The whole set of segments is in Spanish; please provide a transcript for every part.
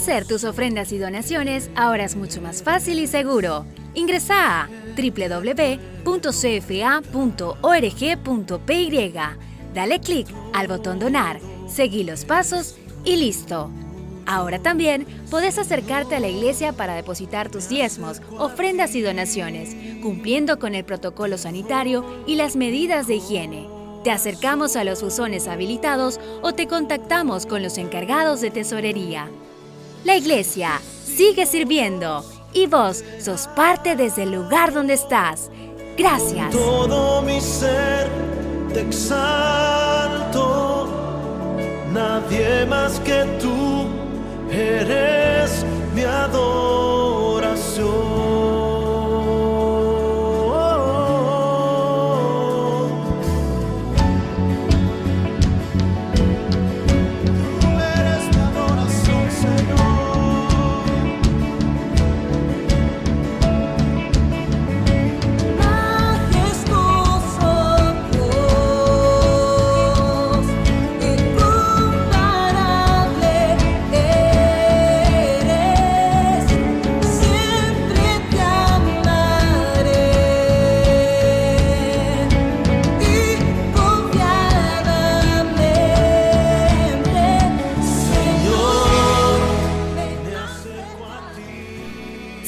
Hacer tus ofrendas y donaciones ahora es mucho más fácil y seguro. Ingresa a www.cfa.org.py. Dale clic al botón Donar, seguí los pasos y listo. Ahora también podés acercarte a la iglesia para depositar tus diezmos, ofrendas y donaciones, cumpliendo con el protocolo sanitario y las medidas de higiene. Te acercamos a los buzones habilitados o te contactamos con los encargados de tesorería. La iglesia sigue sirviendo y vos sos parte desde el lugar donde estás. Gracias. Todo mi ser te exalto, nadie más que tú eres mi adoración.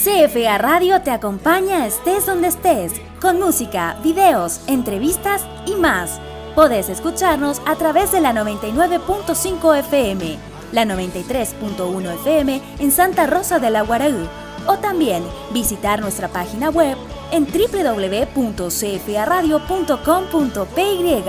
CFA Radio te acompaña estés donde estés, con música, videos, entrevistas y más. Podés escucharnos a través de la 99.5 FM, la 93.1 FM en Santa Rosa de la Guaraú, o también visitar nuestra página web en www.cfaradio.com.py.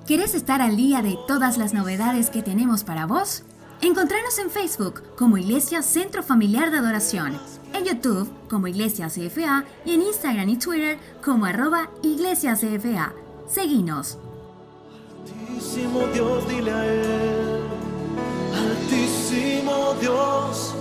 ¿Quieres estar al día de todas las novedades que tenemos para vos? Encontranos en Facebook como Iglesia Centro Familiar de Adoración, en YouTube como Iglesia CFA y en Instagram y Twitter como @Iglesia CFA. Seguinos. Altísimo Dios, dile a Él, Altísimo Dios.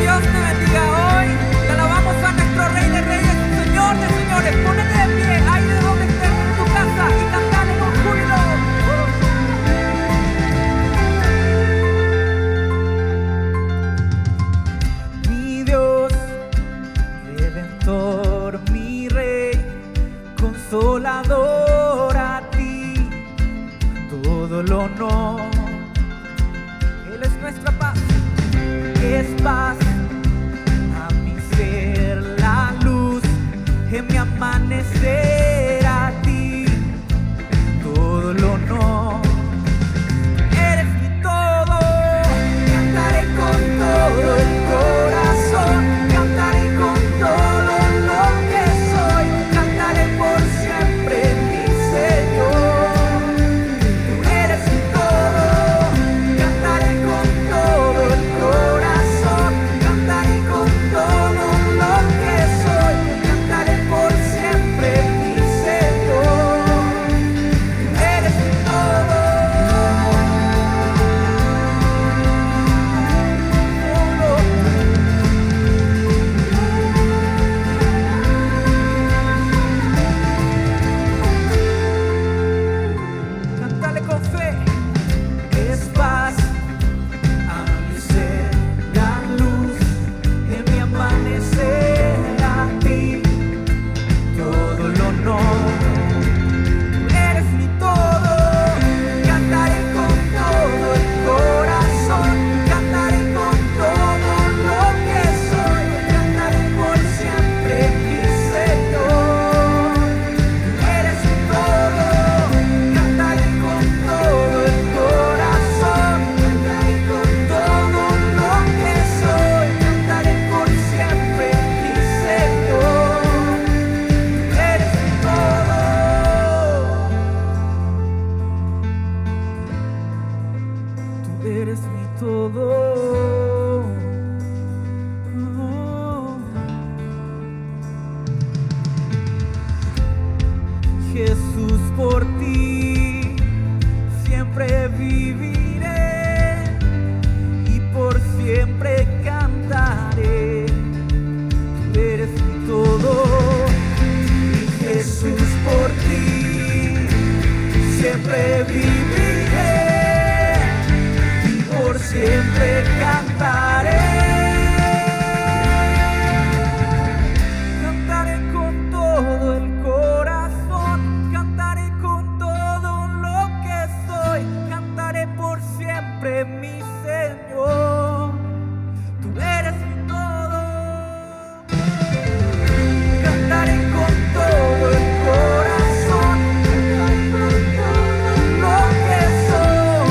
Dios te bendiga hoy. Te alabamos a nuestro Rey de Reyes, Señor de Señores. Ponete de pie ahí de donde estés en tu casa y cantale con júbilo. Mi Dios, Redentor, mi Rey, Consolador, a ti todo el honor. Él es nuestra paz. Es paz a mi ser, la luz en mi amanecer. eres mi todo. Oh. Jesús, por ti siempre viviré y por siempre cantaré. Tú eres mi todo. Y Jesús, por ti siempre viviré y por siempre cantaré. Cantaré con todo el corazón, cantaré con todo lo que soy, cantaré por siempre, mi Señor. Tú eres mi todo. Cantaré con todo el corazón, lo que soy,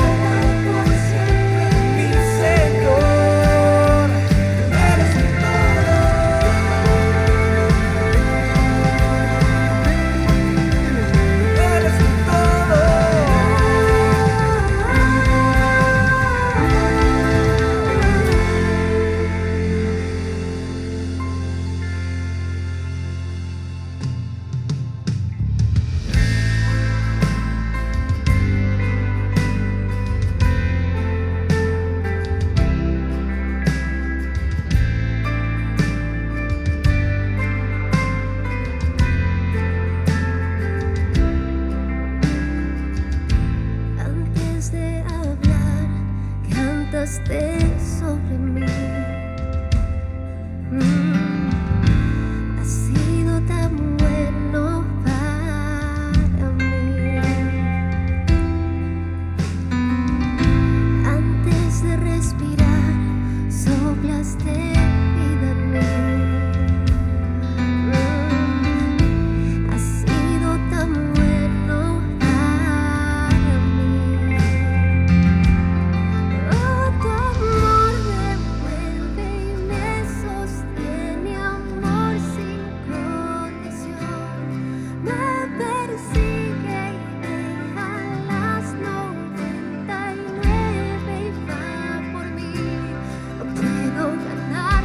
mi Señor. Tú eres mi todo. Eres mi todo. Antes de hablar, cantaste sobre mí. Has sido tan bueno para mí. Antes de respirar, soplaste vida en mí. Has sido tan bueno para mí. Oh, tu amor me envuelve y me sostiene, amor sin condición. Me persigue y deja las 99 y va por mí. No puedo ganar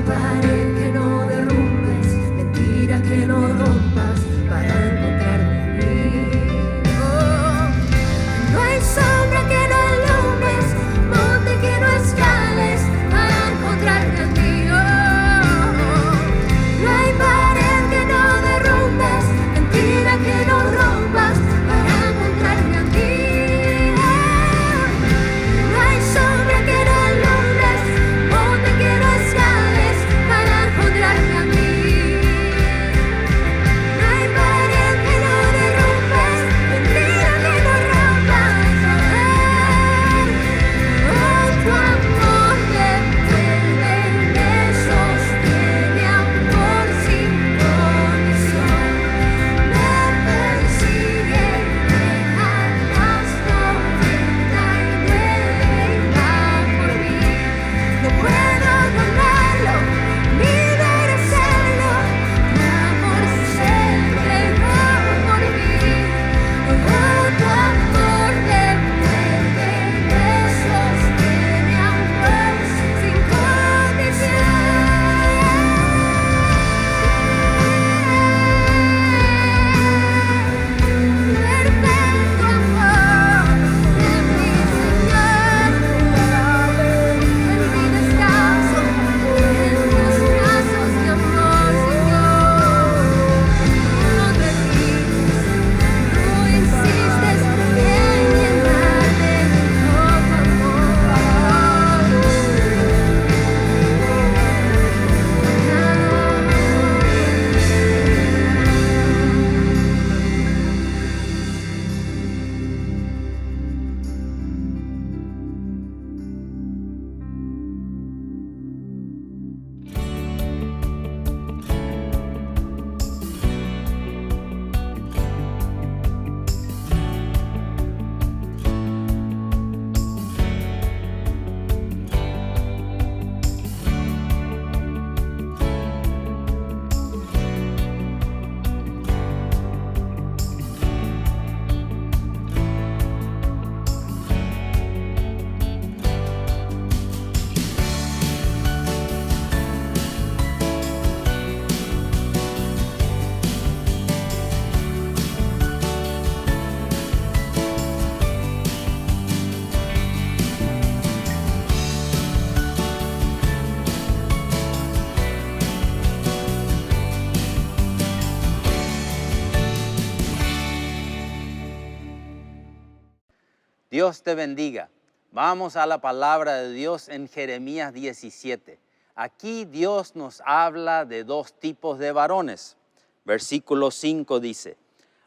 pared que no derrumbes, mentira que no rompas para encontrarme a mí. Oh, no hay sombra que no alumbres, monte que no escales para encontrarme a ti. Oh, no hay pared que no derrumbes, mentira que no rompas para encontrarme a ti. Oh, no hay sombra que no alumbres, monte que no escales para encontrarme a mí. No hay pared que no derrumbes, mentira que no rompas. Oh, tu amor me envuelve y me sostiene, amor sin condición. Me persigue, me jamás comenta y me va por mí. No puedo ganarlo, ni merecerlo. Tu amor se entregó por mí. Oh, tu amor me envuelve y me sostiene, amor sin condición. Perfecto amor de mi Señor, en mi descanso, en tus brazos de amor, Señor. No te quites, no insistes en llenarme de todo Dios te bendiga. Vamos a la palabra de Dios en Jeremías 17. Aquí Dios nos habla de dos tipos de varones. Versículo 5 dice: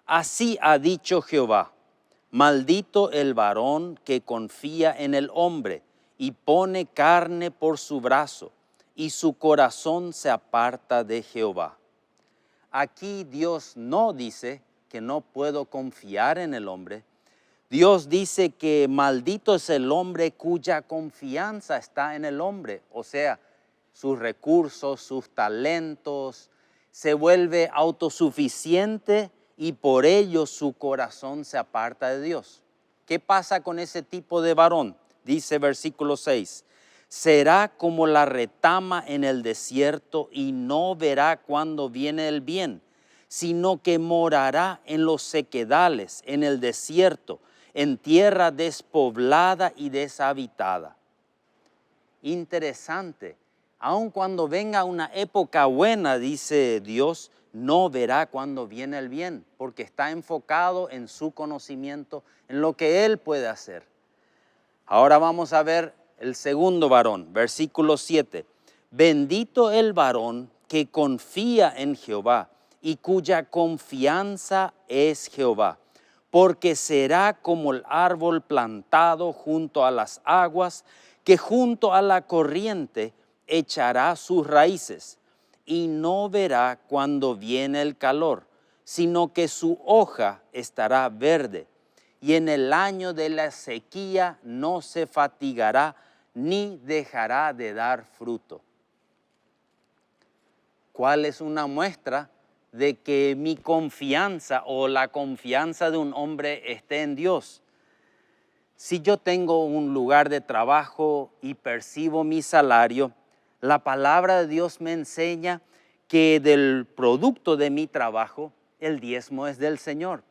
Así ha dicho Jehová, maldito el varón que confía en el hombre y pone carne por su brazo, y su corazón se aparta de Jehová. Aquí Dios no dice que no puedo confiar en el hombre. Dios dice que maldito es el hombre cuya confianza está en el hombre, o sea, sus recursos, sus talentos, se vuelve autosuficiente y por ello su corazón se aparta de Dios. ¿Qué pasa con ese tipo de varón? Dice versículo 6, será como la retama en el desierto y no verá cuando viene el bien, sino que morará en los sequedales, en el desierto, en tierra despoblada y deshabitada. Interesante. Aun cuando venga una época buena, dice Dios, no verá cuando viene el bien, porque está enfocado en su conocimiento, en lo que Él puede hacer. Ahora vamos a ver el segundo varón, versículo 7. Bendito el varón que confía en Jehová y cuya confianza es Jehová, porque será como el árbol plantado junto a las aguas, que junto a la corriente echará sus raíces, y no verá cuando viene el calor, sino que su hoja estará verde, y en el año de la sequía no se fatigará, ni dejará de dar fruto. ¿Cuál es una muestra de que mi confianza o la confianza de un hombre esté en Dios? Si yo tengo un lugar de trabajo y percibo mi salario, La palabra de Dios me enseña que del producto de mi trabajo, el diezmo es del Señor.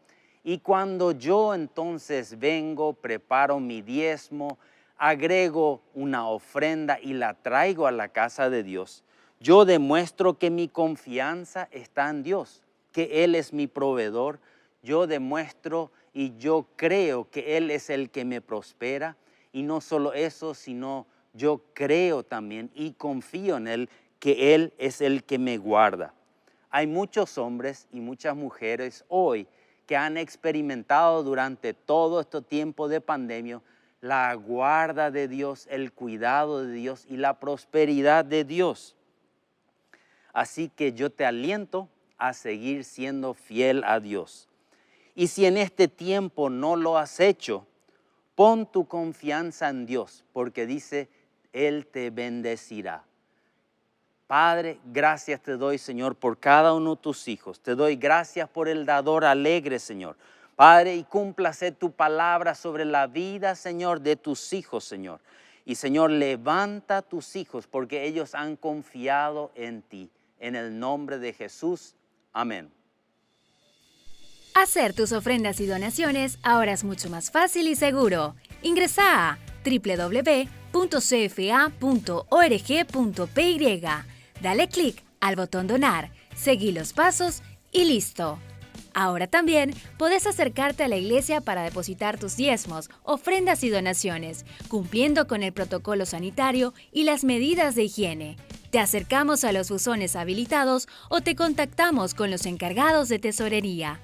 Y cuando yo entonces vengo, preparo mi diezmo, agrego una ofrenda y la traigo a la casa de Dios, yo demuestro que mi confianza está en Dios, que Él es mi proveedor. Yo demuestro y yo creo que Él es el que me prospera. Y no solo eso, sino yo creo también y confío en Él, que Él es el que me guarda. Hay muchos hombres y muchas mujeres hoy que han experimentado durante todo este tiempo de pandemia la guarda de Dios, el cuidado de Dios y la prosperidad de Dios. Así que yo te aliento a seguir siendo fiel a Dios. Y si en este tiempo no lo has hecho, pon tu confianza en Dios, porque dice, Él te bendecirá. Padre, gracias te doy, Señor, por cada uno de tus hijos. Te doy gracias por el dador alegre, Señor. Padre, y cúmplase tu palabra sobre la vida, Señor, de tus hijos, Señor. Y, Señor, levanta a tus hijos porque ellos han confiado en ti. En el nombre de Jesús. Amén. Hacer tus ofrendas y donaciones ahora es mucho más fácil y seguro. Ingresa a www.cfa.org.py. Dale clic al botón donar, seguí los pasos y listo. Ahora también puedes acercarte a la iglesia para depositar tus diezmos, ofrendas y donaciones, cumpliendo con el protocolo sanitario y las medidas de higiene. Te acercamos a los buzones habilitados o te contactamos con los encargados de tesorería.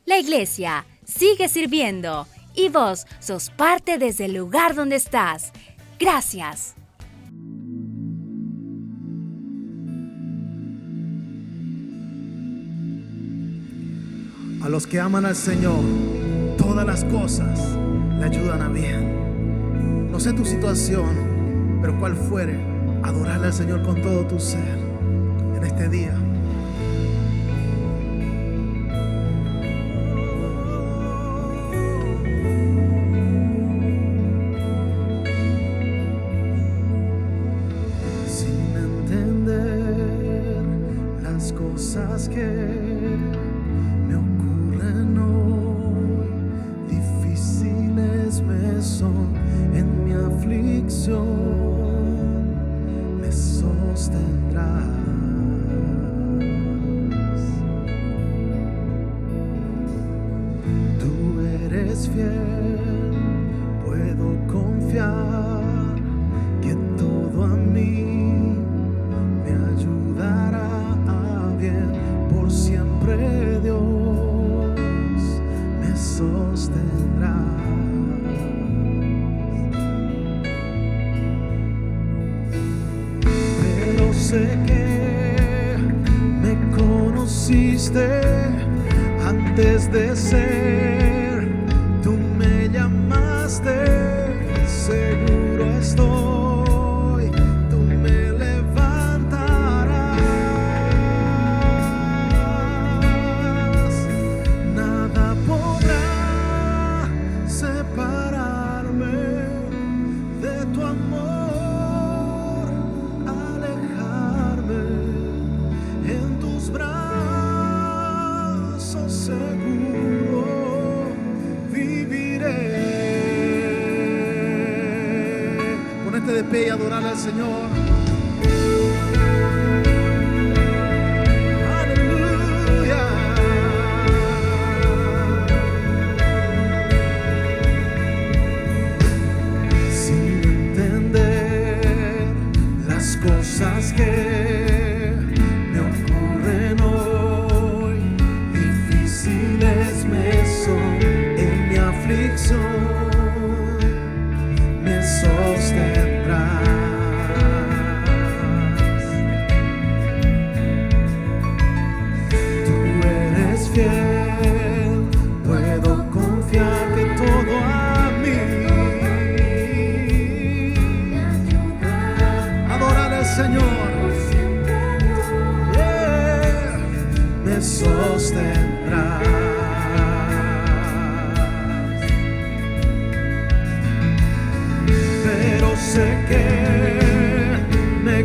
La iglesia sigue sirviendo y vos sos parte desde el lugar donde estás. Gracias. A los que aman al Señor, todas las cosas le ayudan a bien. No sé tu situación, pero cual fuere, adorarle al Señor con todo tu ser en este día. Sin entender las cosas que me ocurren hoy, difíciles me son en mi aflicción, me sostendrás. Tú eres fiel, puedo confiar que todo a mí me ayudará a bien. Por siempre Dios me sostendrá. Pero sé que me conociste antes de ser, tú me llamaste, seguro estoy, tú me levantarás. Nada podrá separarme de tu amor, alejarme. En tus brazos seguro viviré. Ponete de pie y adorar al Señor. Aleluya. Sin entender las cosas que me ocurren hoy, difíciles me son en mi aflicción, me sostendrás. Tú eres fiel, puedo confiar que todo a mí. Adorar al Señor, yeah, me sostendrás. Pero sé que me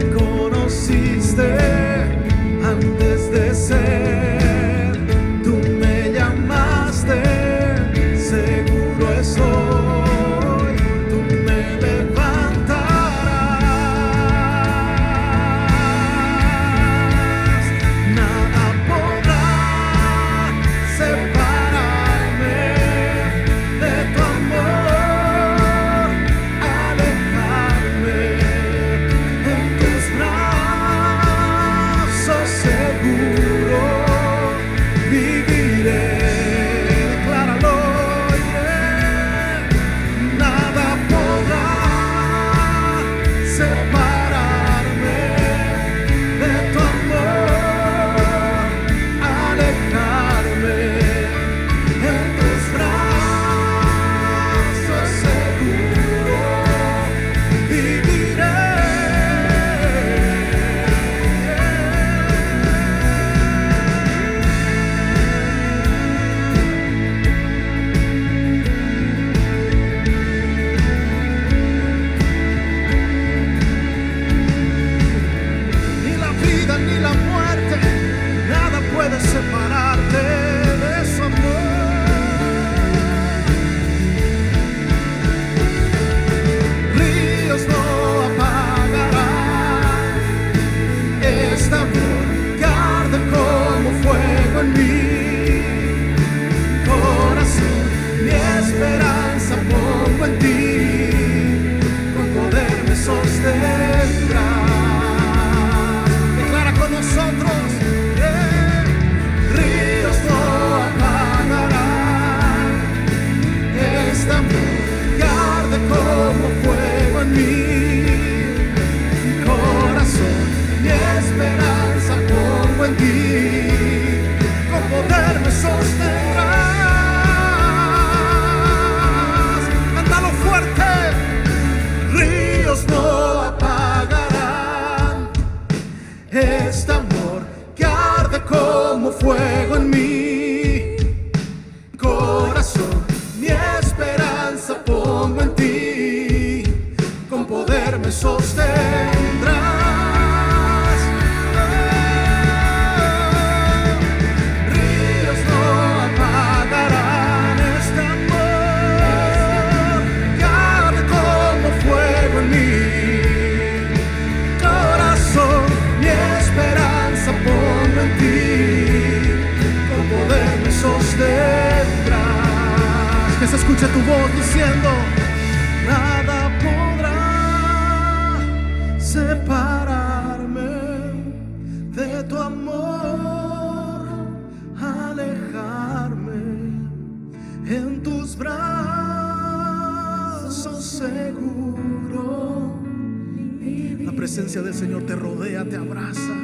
vida ni la muerte, nada puede separarte de su amor. Ríos no apagarán este amor que arde como fuego en mi corazón. Mi esperanza pongo en ti, con poder me sostendrás. Declara con nosotros, ríos no apagarán este amor que arde como fuego en mi corazón. Mi esperanza pongo en ti, con poder me sostendrás. Cántalo fuerte. Ríos no apagarán este amor que arde como fuego en mi corazón. Mi esperanza pongo en ti, con poder me sostendrás. Ríos no apagarán este amor que arde como fuego en mi corazón. Mi esperanza pongo en ti, con poder me sostendrás. Que se escuche tu voz diciendo, nada podrá separarme de tu amor, alejarme en tus brazos seguro. La presencia del Señor te rodea, te abraza,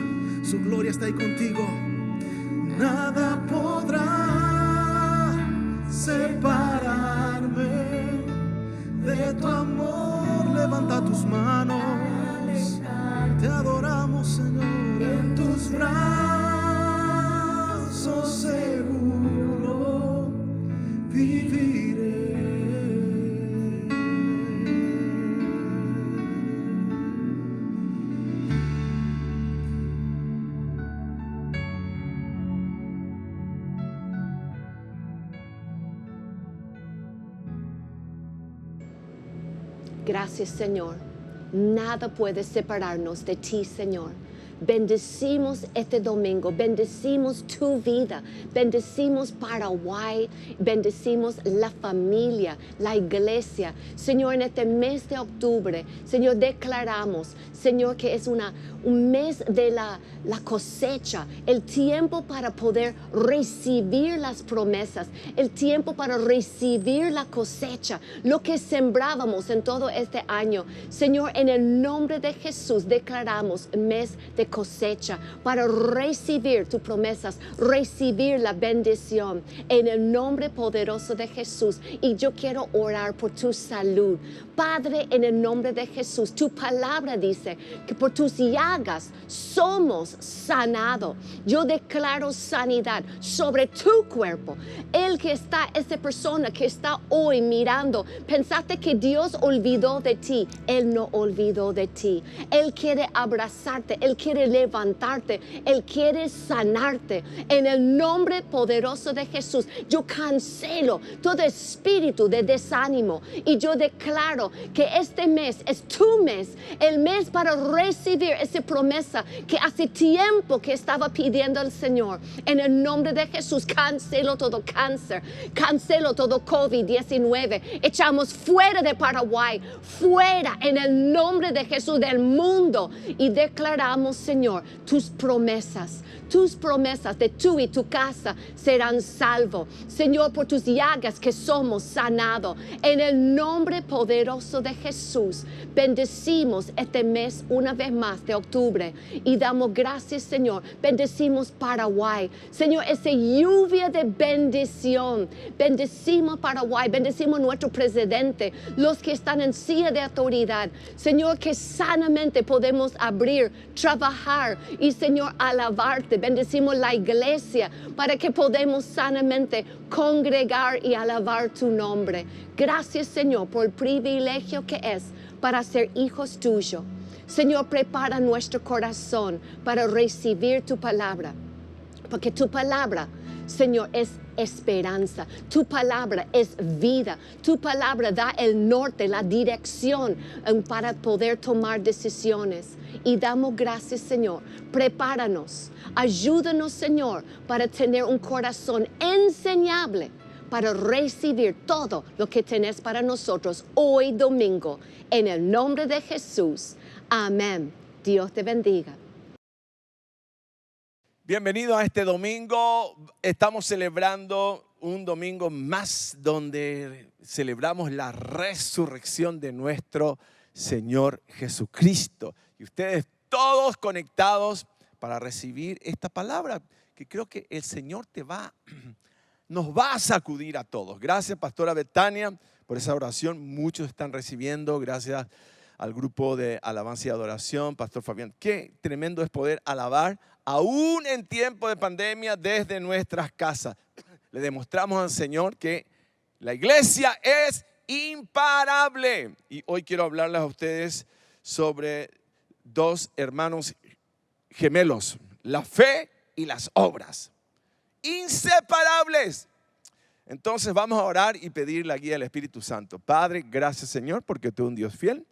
su gloria está ahí contigo. Nada podrá separarme de tu amor. Levanta tus manos, te adoramos, Señor. En tus brazos seguro viviré. Gracias, Señor. Nada puede separarnos de ti, Señor. Bendecimos este domingo, bendecimos tu vida, bendecimos Paraguay, bendecimos la familia, la iglesia. Señor, en este mes de octubre, Señor, declaramos, Señor, que es un mes de la cosecha, el tiempo para poder recibir las promesas, el tiempo para recibir la cosecha, lo que sembrábamos en todo este año. Señor, en el nombre de Jesús declaramos mes de cosecha para recibir tus promesas, recibir la bendición en el nombre poderoso de Jesús. Y yo quiero orar por tu salud. Padre, en el nombre de Jesús, tu palabra dice que por tus llagas somos sanados. Yo declaro sanidad sobre tu cuerpo. Esa persona que está hoy mirando, pensaste que Dios olvidó de ti. Él no olvidó de ti. Él quiere abrazarte, Él quiere levantarte, Él quiere sanarte. En el nombre poderoso de Jesús, yo cancelo todo espíritu de desánimo y yo declaro que este mes es tu mes, el mes para recibir esa promesa que hace tiempo que estaba pidiendo el Señor. En el nombre de Jesús, cancelo todo cáncer, cancelo todo COVID-19, echamos fuera de Paraguay, fuera en el nombre de Jesús del mundo y declaramos, Señor, tus promesas de tú y tu casa serán salvos. Señor, por tus llagas que somos sanados. En el nombre poderoso de Jesús, bendecimos este mes una vez más de octubre y damos gracias, Señor. Bendecimos Paraguay. Señor, esa lluvia de bendición. Bendecimos Paraguay, bendecimos nuestro presidente, los que están en silla de autoridad. Señor, que sanamente podemos abrir, trabajar y, Señor, alabarte. Bendecimos la iglesia para que podamos sanamente congregar y alabar tu nombre. Gracias, Señor, por el privilegio que es para ser hijos tuyos. Señor, prepara nuestro corazón para recibir tu palabra. Porque tu palabra, Señor, es esperanza. Tu palabra es vida. Tu palabra da el norte, la dirección para poder tomar decisiones. Y damos gracias, Señor. Prepáranos. Ayúdanos, Señor, para tener un corazón enseñable, para recibir todo lo que tenés para nosotros hoy domingo. En el nombre de Jesús. Amén. Dios te bendiga. Bienvenido a este domingo. Estamos celebrando un domingo más donde celebramos la resurrección de nuestro Señor Jesucristo. Y ustedes todos conectados para recibir esta palabra que creo que el Señor nos va a sacudir a todos. Gracias, Pastora Betania, por esa oración. Muchos están recibiendo. Gracias al grupo de alabanza y adoración, Pastor Fabián. Qué tremendo es poder alabar aún en tiempo de pandemia desde nuestras casas. Le demostramos al Señor que la iglesia es imparable. Y hoy quiero hablarles a ustedes sobre dos hermanos gemelos, la fe y las obras, inseparables. Entonces vamos a orar y pedir la guía del Espíritu Santo. Padre, gracias, Señor, porque tú eres un Dios fiel.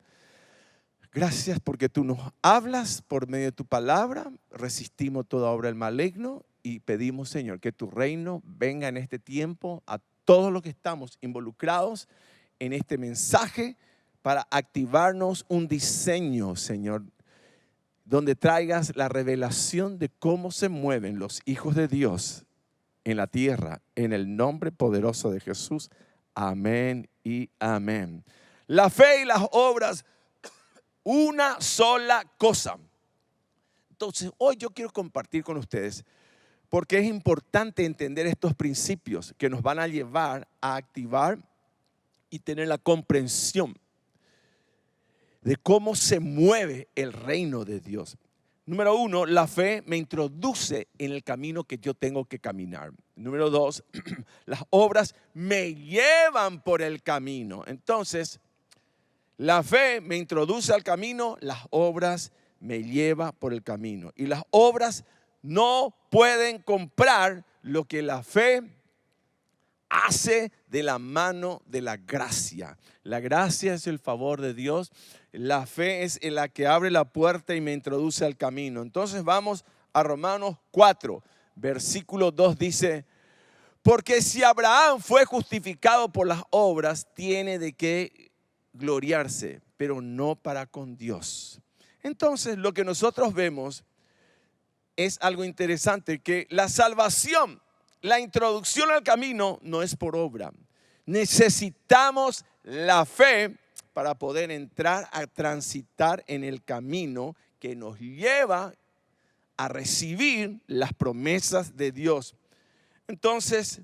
Gracias porque tú nos hablas por medio de tu palabra. Resistimos toda obra del maligno y pedimos, Señor, que tu reino venga en este tiempo a todos los que estamos involucrados en este mensaje para activarnos un diseño, Señor, donde traigas la revelación de cómo se mueven los hijos de Dios en la tierra, en el nombre poderoso de Jesús. Amén y amén. La fe y las obras, una sola cosa. Entonces, hoy yo quiero compartir con ustedes porque es importante entender estos principios que nos van a llevar a activar y tener la comprensión de cómo se mueve el reino de Dios. Número uno, la fe me introduce en el camino que yo tengo que caminar. Número dos, las obras me llevan por el camino. Entonces, la fe me introduce al camino, las obras me llevan por el camino. Y las obras no pueden comprar lo que la fe hace de la mano de la gracia. La gracia es el favor de Dios. La fe es la que abre la puerta y me introduce al camino. Entonces vamos a Romanos 4, versículo 2 dice: porque si Abraham fue justificado por las obras, tiene de qué gloriarse, pero no para con Dios. Entonces lo que nosotros vemos es algo interesante, que la salvación, la introducción al camino no es por obra. Necesitamos la fe para poder entrar a transitar en el camino que nos lleva a recibir las promesas de Dios. Entonces,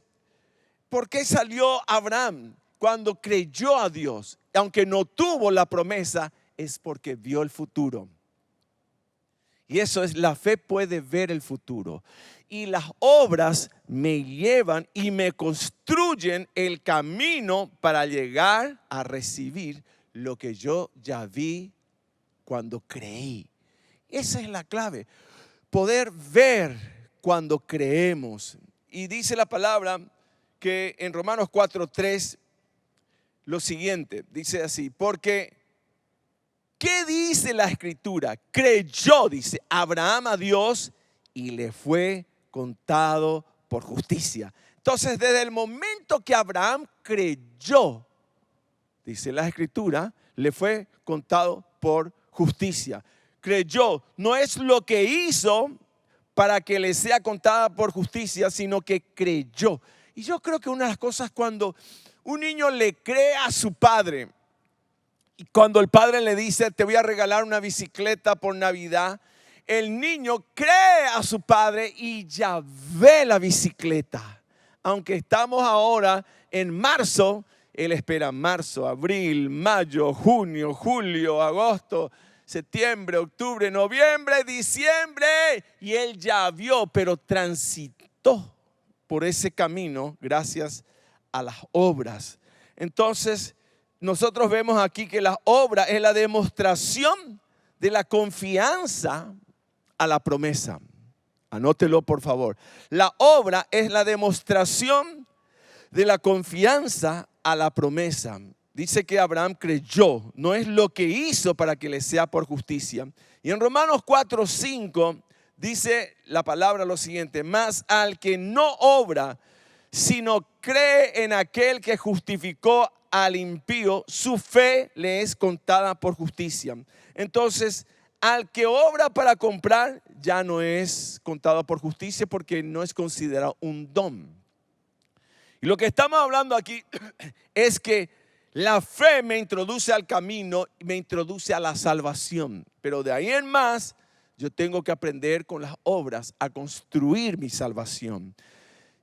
¿por qué salió Abraham cuando creyó a Dios? Aunque no tuvo la promesa, es porque vio el futuro. Y eso es, la fe puede ver el futuro. Y las obras me llevan y me construyen el camino para llegar a recibir lo que yo ya vi cuando creí. Esa es la clave. Poder ver cuando creemos. Y dice la palabra que en Romanos 4:3 lo siguiente, dice así: porque ¿qué dice la Escritura? Creyó, dice, Abraham a Dios y le fue contado por justicia. Entonces, desde el momento que Abraham creyó, dice la Escritura, le fue contado por justicia. Creyó, no es lo que hizo para que le sea contada por justicia, sino que creyó. Y yo creo que una de las cosas, cuando un niño le cree a su padre, y cuando el padre le dice: te voy a regalar una bicicleta por Navidad, el niño cree a su padre y ya ve la bicicleta. Aunque estamos ahora en marzo, él espera marzo, abril, mayo, junio, julio, agosto, septiembre, octubre, noviembre, diciembre. Y él ya vio, pero transitó por ese camino gracias a las obras. Entonces, nosotros vemos aquí que la obra es la demostración de la confianza a la promesa. Anótelo, por favor. La obra es la demostración de la confianza a la promesa. Dice que Abraham creyó, no es lo que hizo para que le sea por justicia. Y en Romanos 4:5 dice la palabra lo siguiente: mas al que no obra, sino cree en aquel que justificó al impío, su fe le es contada por justicia. Entonces, al que obra para comprar, ya no es contado por justicia porque no es considerado un don. Y lo que estamos hablando aquí es que la fe me introduce al camino y me introduce a la salvación. Pero de ahí en más, yo tengo que aprender con las obras a construir mi salvación.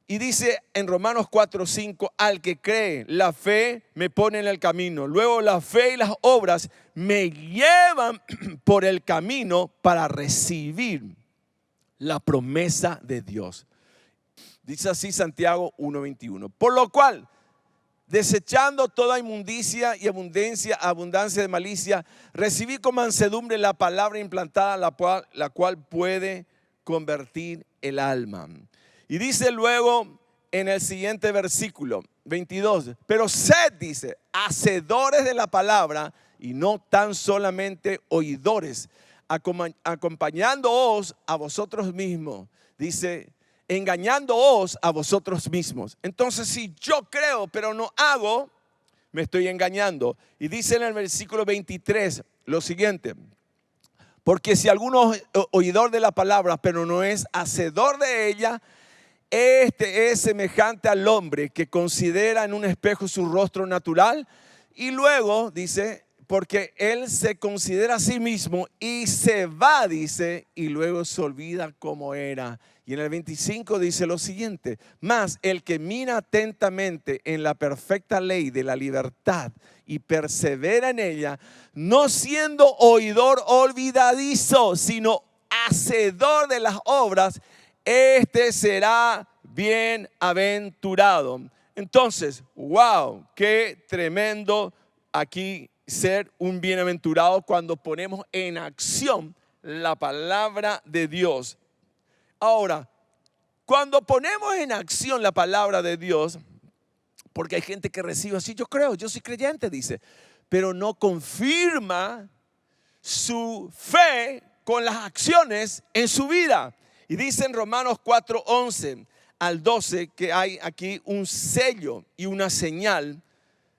Y dice en Romanos 4:5, al que cree, la fe me pone en el camino. Luego la fe y las obras me llevan por el camino para recibir la promesa de Dios. Dice así Santiago 1:21. Por lo cual, desechando toda inmundicia y abundancia de malicia, recibí con mansedumbre la palabra implantada, la cual puede convertir el alma. Y dice luego en el siguiente versículo 22, pero sed, dice, hacedores de la palabra y no tan solamente oidores, acompañándoos a vosotros mismos. Dice, engañándoos a vosotros mismos. Entonces, si yo creo pero no hago, me estoy engañando. Y dice en el versículo 23 lo siguiente: porque si alguno es oidor de la palabra pero no es hacedor de ella, este es semejante al hombre que considera en un espejo su rostro natural. Y luego dice, porque él se considera a sí mismo y se va, dice, y luego se olvida cómo era. Y en el 25 dice lo siguiente: mas el que mira atentamente en la perfecta ley de la libertad y persevera en ella, no siendo oidor olvidadizo, sino hacedor de las obras, este será bienaventurado. Entonces, wow, qué tremendo aquí ser un bienaventurado cuando ponemos en acción la palabra de Dios. Ahora, cuando ponemos en acción la palabra de Dios, porque hay gente que recibe así, yo creo, yo soy creyente, dice, pero no confirma su fe con las acciones en su vida. Y dice en Romanos 4:11 al 12 que hay aquí un sello y una señal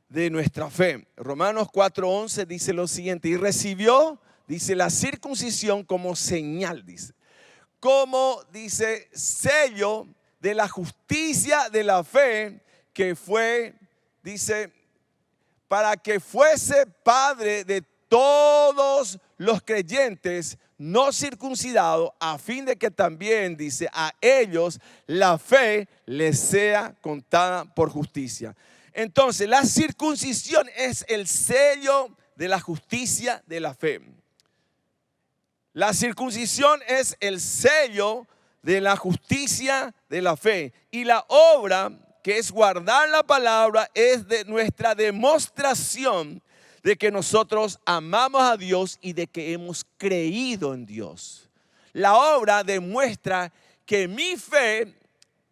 de nuestra fe. Romanos 4:11 dice lo siguiente: y recibió, dice, la circuncisión como señal, dice, como, dice, sello de la justicia de la fe, que fue, dice, para que fuese padre de todos los creyentes no circuncidados, a fin de que también, dice, a ellos la fe les sea contada por justicia. Entonces, la circuncisión es el sello de la justicia de la fe. La circuncisión es el sello de la justicia de la fe. Y la obra, que es guardar la palabra, es de nuestra demostración de que nosotros amamos a Dios y de que hemos creído en Dios. La obra demuestra que mi fe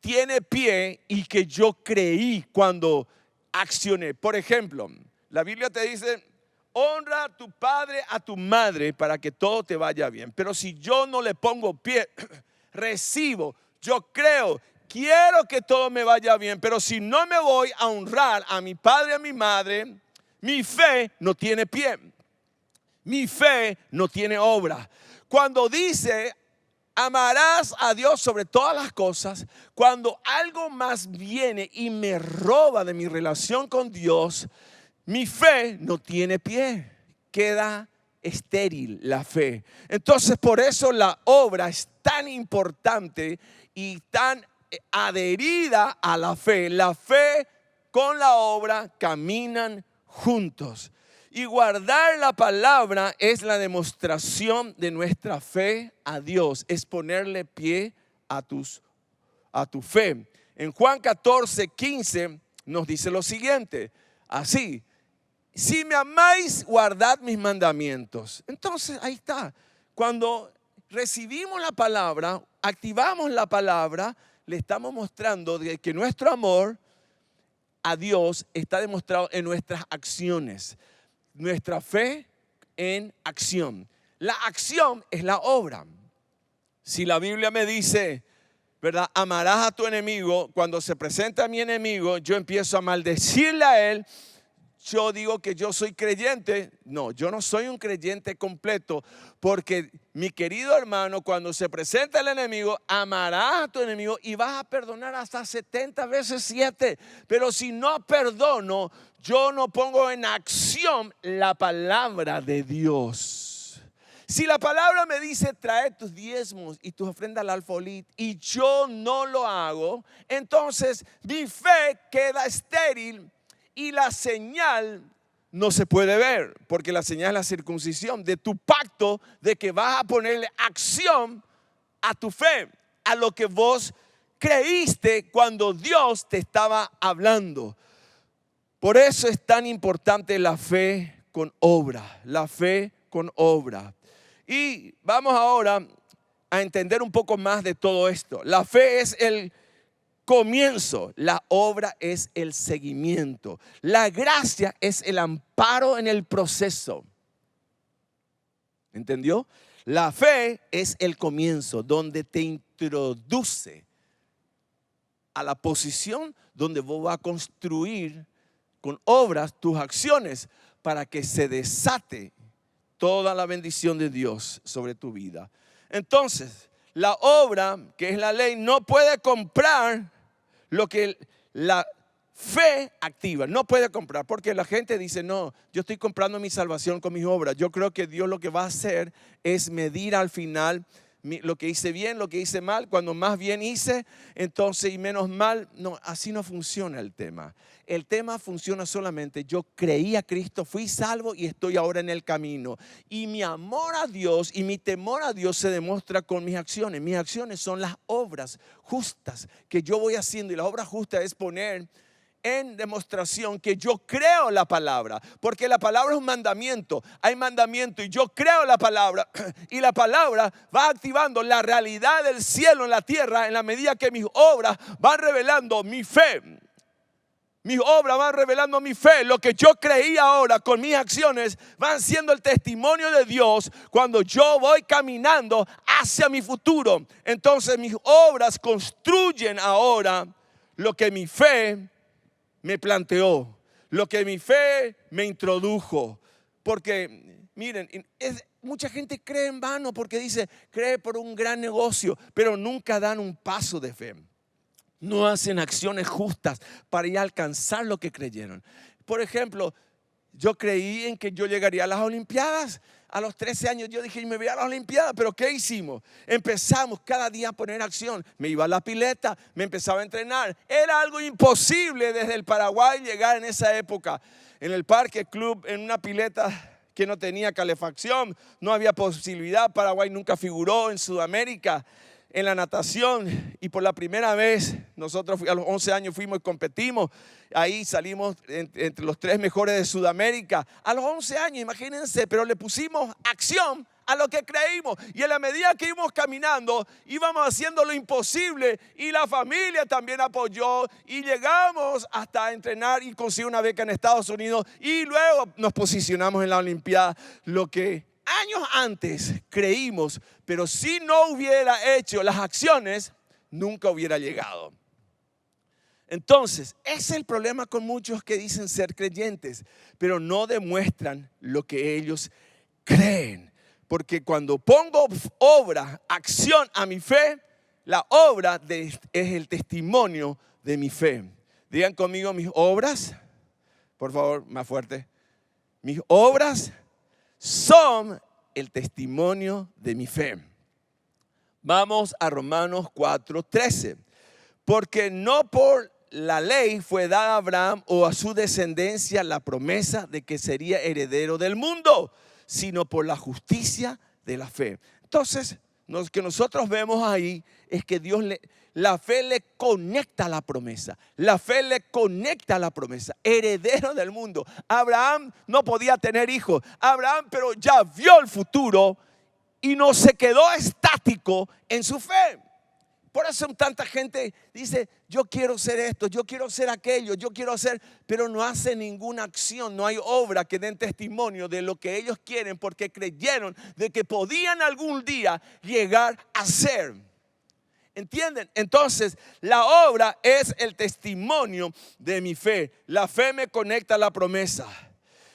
tiene pie y que yo creí cuando accioné. Por ejemplo, la Biblia te dice: honra a tu padre, a tu madre, para que todo te vaya bien. Pero si yo no le pongo pie, recibo, yo creo, quiero que todo me vaya bien, pero si no me voy a honrar a mi padre, a mi madre, mi fe no tiene pie. Mi fe no tiene obra. Cuando dice amarás a Dios sobre todas las cosas, cuando algo más viene y me roba de mi relación con Dios, mi fe no tiene pie, queda estéril la fe. Entonces, por eso la obra es tan importante y tan adherida a la fe. La fe con la obra caminan juntos. Y guardar la palabra es la demostración de nuestra fe a Dios, es ponerle pie a tu fe. En Juan 14:15 nos dice lo siguiente: así, si me amáis, guardad mis mandamientos. Entonces, ahí está. Cuando recibimos la palabra, activamos la palabra, le estamos mostrando de que nuestro amor a Dios está demostrado en nuestras acciones. Nuestra fe en acción. La acción es la obra. Si la Biblia me dice, ¿verdad? Amarás a tu enemigo. Cuando se presenta mi enemigo, yo empiezo a maldecirle a él. Yo digo que yo soy creyente. No, yo no soy un creyente completo, porque mi querido hermano, cuando se presenta el enemigo, amarás a tu enemigo y vas a perdonar hasta 70 veces 7. Pero si no perdono, yo no pongo en acción la palabra de Dios. Si la palabra me dice trae tus diezmos y tus ofrendas al alfolí y yo no lo hago, entonces mi fe queda estéril y la señal no se puede ver, porque la señal es la circuncisión de tu pacto, de que vas a ponerle acción a tu fe, a lo que vos creíste cuando Dios te estaba hablando. Por eso es tan importante la fe con obra, la fe con obra. Y vamos ahora a entender un poco más de todo esto. La fe es el comienzo, la obra es el seguimiento. La gracia es el amparo en el proceso. ¿Entendió? La fe es el comienzo, donde te introduce a la posición donde vos vas a construir con obras tus acciones para que se desate toda la bendición de Dios sobre tu vida. Entonces, la obra, que es la ley, no puede comprar lo que la fe activa. No puede comprar, porque la gente dice, no, yo estoy comprando mi salvación con mis obras. Yo creo que Dios lo que va a hacer es medir al final lo que hice bien, lo que hice mal. Cuando más bien hice, entonces, y menos mal. No, así no funciona el tema. El tema funciona solamente, yo creí a Cristo, fui salvo y estoy ahora en el camino. Y mi amor a Dios y mi temor a Dios se demuestra con mis acciones. Mis acciones son las obras justas que yo voy haciendo. Y la obra justa es poner en demostración que yo creo la palabra, porque la palabra es un mandamiento. Hay mandamiento y yo creo la palabra, y la palabra va activando la realidad del cielo en la tierra en la medida que mis obras van revelando mi fe. Mis obras van revelando mi fe. Lo que yo creí ahora con mis acciones van siendo el testimonio de Dios cuando yo voy caminando hacia mi futuro. Entonces mis obras construyen ahora lo que mi fe me planteó, lo que mi fe me introdujo. Porque miren, mucha gente cree en vano porque dice, cree por un gran negocio, pero nunca dan un paso de fe. No hacen acciones justas para ir a alcanzar lo que creyeron. Por ejemplo, yo creí en que yo llegaría a las Olimpiadas. A los 13 años yo dije, me voy a las Olimpiadas, pero ¿qué hicimos? Empezamos cada día a poner acción. Me iba a la pileta, me empezaba a entrenar. Era algo imposible desde el Paraguay llegar en esa época. En el Parque Club, en una pileta que no tenía calefacción, no había posibilidad. Paraguay nunca figuró en Sudamérica en la natación, y por la primera vez nosotros a los 11 años fuimos y competimos. Ahí salimos entre los 3 mejores de Sudamérica a los 11 años, imagínense, pero le pusimos acción a lo que creímos, y en la medida que íbamos caminando íbamos haciendo lo imposible, y la familia también apoyó, y llegamos hasta entrenar y conseguir una beca en Estados Unidos, y luego nos posicionamos en la Olimpiada. Lo que años antes creímos, pero si no hubiera hecho las acciones, nunca hubiera llegado. Entonces, ese es el problema con muchos que dicen ser creyentes, pero no demuestran lo que ellos creen. Porque cuando pongo obra, acción a mi fe, la obra es el testimonio de mi fe. Digan conmigo, mis obras, por favor, más fuerte. Mis obras son el testimonio de mi fe. Vamos a Romanos 4:13. Porque no por la ley fue dada a Abraham o a su descendencia la promesa de que sería heredero del mundo, sino por la justicia de la fe. Entonces, que nosotros vemos ahí es que la fe le conecta a la promesa. La fe le conecta a la promesa. Heredero del mundo. Abraham no podía tener hijos. Abraham, pero ya vio el futuro y no se quedó estático en su fe. Por eso tanta gente dice, yo quiero ser esto, yo quiero ser aquello, yo quiero hacer, pero no hace ninguna acción, no hay obra que den testimonio de lo que ellos quieren porque creyeron de que podían algún día llegar a ser. ¿Entienden? Entonces, la obra es el testimonio de mi fe. La fe me conecta a la promesa.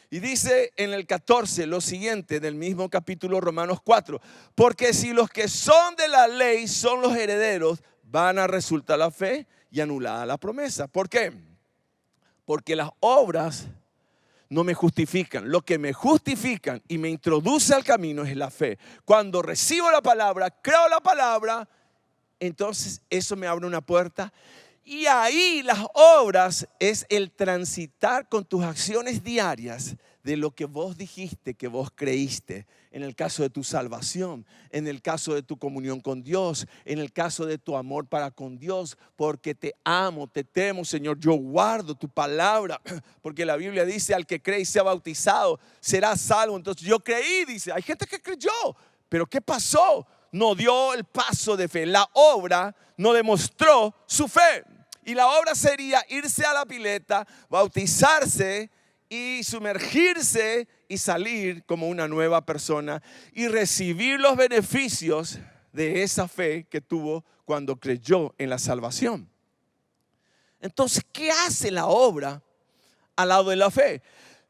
Y dice en el 14 lo siguiente del mismo capítulo Romanos 4. Porque si los que son de la ley son los herederos, van a resultar la fe y anulada la promesa. ¿Por qué? Porque las obras no me justifican. Lo que me justifican y me introduce al camino es la fe. Cuando recibo la palabra, creo la palabra, entonces eso me abre una puerta. Y ahí las obras es el transitar con tus acciones diarias de lo que vos dijiste, que vos creíste. En el caso de tu salvación, en el caso de tu comunión con Dios, en el caso de tu amor para con Dios, porque te amo, te temo, Señor. Yo guardo tu palabra, porque la Biblia dice: al que cree y sea bautizado será salvo. Entonces yo creí, dice. Hay gente que creyó, pero ¿qué pasó? No dio el paso de fe. La obra no demostró su fe. Y la obra sería irse a la pileta, bautizarse y sumergirse y salir como una nueva persona y recibir los beneficios de esa fe que tuvo cuando creyó en la salvación. Entonces, ¿qué hace la obra al lado de la fe?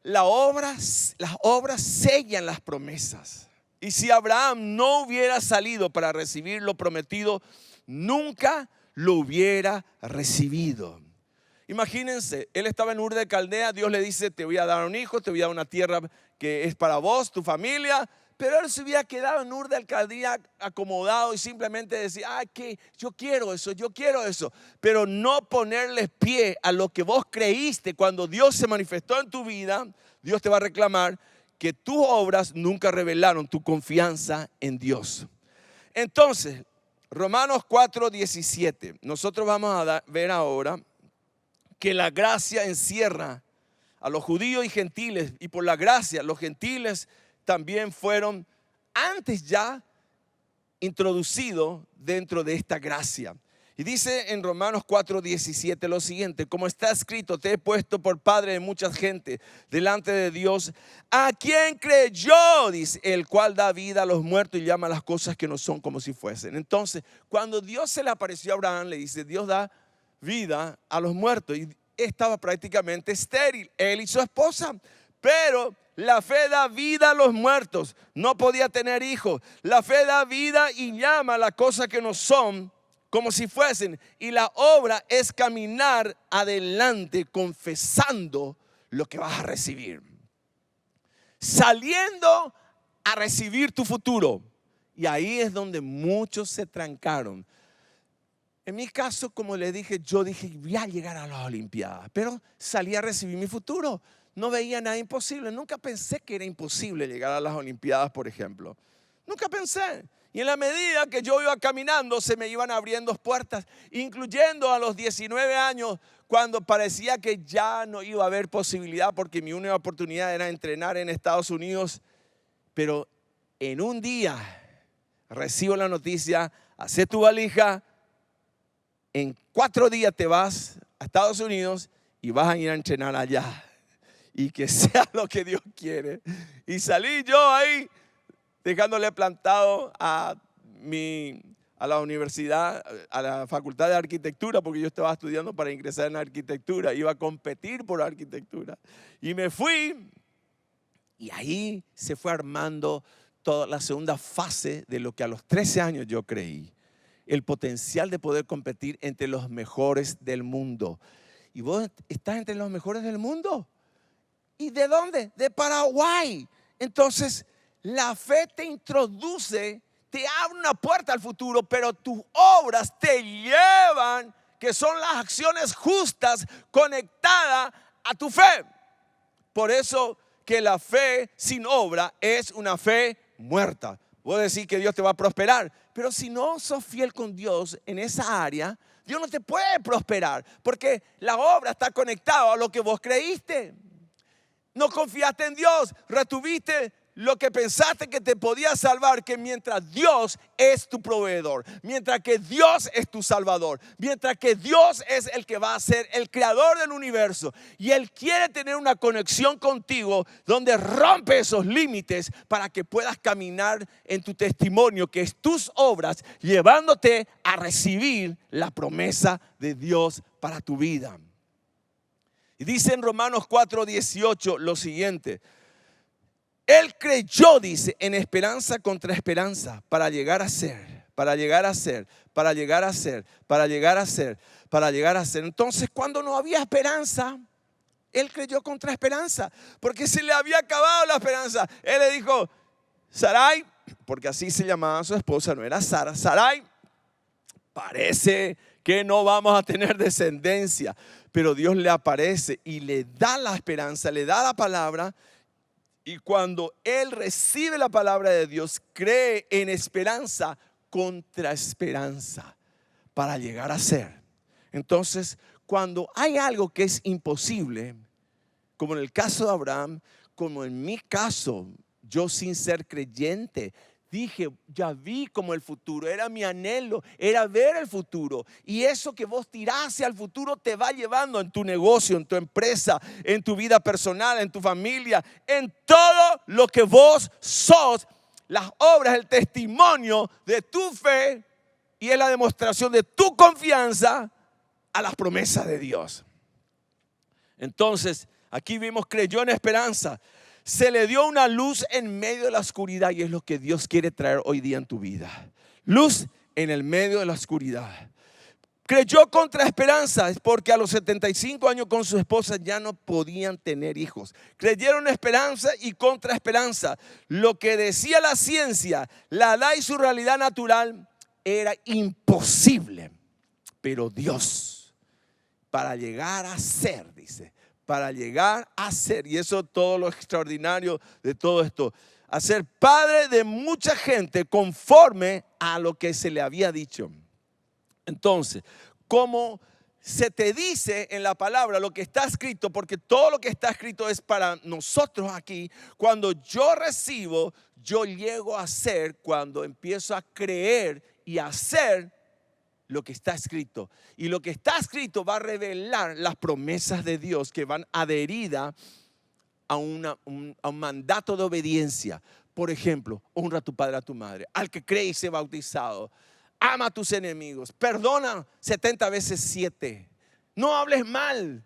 Las obras sellan las promesas. Y si Abraham no hubiera salido para recibir lo prometido, nunca lo hubiera recibido. Imagínense, él estaba en Ur de Caldea, Dios le dice: te voy a dar un hijo, te voy a dar una tierra que es para vos, tu familia. Pero él se hubiera quedado en Ur de Caldea acomodado y simplemente decía: que yo quiero eso, yo quiero eso. Pero no ponerles pie a lo que vos creíste. Cuando Dios se manifestó en tu vida, Dios te va a reclamar que tus obras nunca revelaron tu confianza en Dios. Entonces, Romanos 4:17. Nosotros vamos a ver ahora que la gracia encierra a los judíos y gentiles, y por la gracia los gentiles también fueron antes ya introducidos dentro de esta gracia. Y dice en Romanos 4:17 lo siguiente: como está escrito, te he puesto por padre de muchas gentes delante de Dios, a quien creyó, dice, el cual da vida a los muertos y llama a las cosas que no son como si fuesen. Entonces, cuando Dios se le apareció a Abraham, le dice: Dios da vida a los muertos. Y estaba prácticamente estéril, él y su esposa. Pero la fe da vida a los muertos. No podía tener hijos. La fe da vida y llama a las cosas que no son como si fuesen. Y la obra es caminar adelante confesando lo que vas a recibir, saliendo a recibir tu futuro. Y ahí es donde muchos se trancaron. En mi caso, como le dije, yo dije: voy a llegar a las Olimpiadas, pero salí a recibir mi futuro. No veía nada imposible. Nunca pensé que era imposible llegar a las Olimpiadas, por ejemplo. Nunca pensé. Y en la medida que yo iba caminando, se me iban abriendo puertas, incluyendo a los 19 años, cuando parecía que ya no iba a haber posibilidad, porque mi única oportunidad era entrenar en Estados Unidos. Pero en un día recibo la noticia: haz tu valija, en 4 días te vas a Estados Unidos y vas a ir a entrenar allá. Y que sea lo que Dios quiere. Y salí yo ahí, dejándole plantado a la universidad, a la facultad de arquitectura, porque yo estaba estudiando para ingresar en arquitectura, iba a competir por arquitectura. Y me fui, y ahí se fue armando toda la segunda fase de lo que a los 13 años yo creí: el potencial de poder competir entre los mejores del mundo. Y vos estás entre los mejores del mundo. ¿Y de dónde? De Paraguay. Entonces, la fe te introduce, te abre una puerta al futuro, pero tus obras te llevan, que son las acciones justas conectadas a tu fe. Por eso que la fe sin obra es una fe muerta. Vos decís que Dios te va a prosperar, pero si no sos fiel con Dios en esa área, Dios no te puede prosperar, porque la obra está conectada a lo que vos creíste. No confiaste en Dios, retuviste lo que pensaste que te podía salvar, que mientras Dios es tu proveedor, mientras que Dios es tu salvador, mientras que Dios es el que va a ser el creador del universo, y Él quiere tener una conexión contigo donde rompe esos límites para que puedas caminar en tu testimonio, que es tus obras, llevándote a recibir la promesa de Dios para tu vida. Y dice en Romanos 4:18 lo siguiente: Él creyó, dice, en esperanza contra esperanza, para llegar a ser, para llegar a ser, para llegar a ser, para llegar a ser, para llegar a ser. Entonces, cuando no había esperanza, él creyó contra esperanza, porque se le había acabado la esperanza. Él le dijo: Sarai, porque así se llamaba su esposa, no era Sara. Sarai, parece que no vamos a tener descendencia, pero Dios le aparece y le da la esperanza, le da la palabra. Y cuando él recibe la palabra de Dios, cree en esperanza contra esperanza para llegar a ser. Entonces, cuando hay algo que es imposible, como en el caso de Abraham, como en mi caso, yo sin ser creyente, dije, ya vi como el futuro, era mi anhelo, era ver el futuro. Y eso que vos tirás hacia el futuro te va llevando en tu negocio, en tu empresa, en tu vida personal, en tu familia, en todo lo que vos sos. Las obras, el testimonio de tu fe, y es la demostración de tu confianza a las promesas de Dios. Entonces, aquí vimos, creyó en esperanza. Se le dio una luz en medio de la oscuridad, y es lo que Dios quiere traer hoy día en tu vida. Luz en el medio de la oscuridad. Creyó contra esperanza, es porque a los 75 años con su esposa ya no podían tener hijos. Creyeron en esperanza y contra esperanza. Lo que decía la ciencia, la edad y su realidad natural era imposible. Pero Dios, para llegar a ser, dice, para llegar a ser, y eso es todo lo extraordinario de todo esto, a ser padre de mucha gente conforme a lo que se le había dicho. Entonces, como se te dice en la palabra lo que está escrito, porque todo lo que está escrito es para nosotros aquí, cuando yo recibo, yo llego a ser, cuando empiezo a creer y a hacer lo que está escrito. Y lo que está escrito va a revelar las promesas de Dios que van adheridas a un mandato de obediencia. Por ejemplo, honra a tu padre, a tu madre. Al que cree y sea bautizado. Ama a tus enemigos. Perdona 70 veces 7. No hables mal.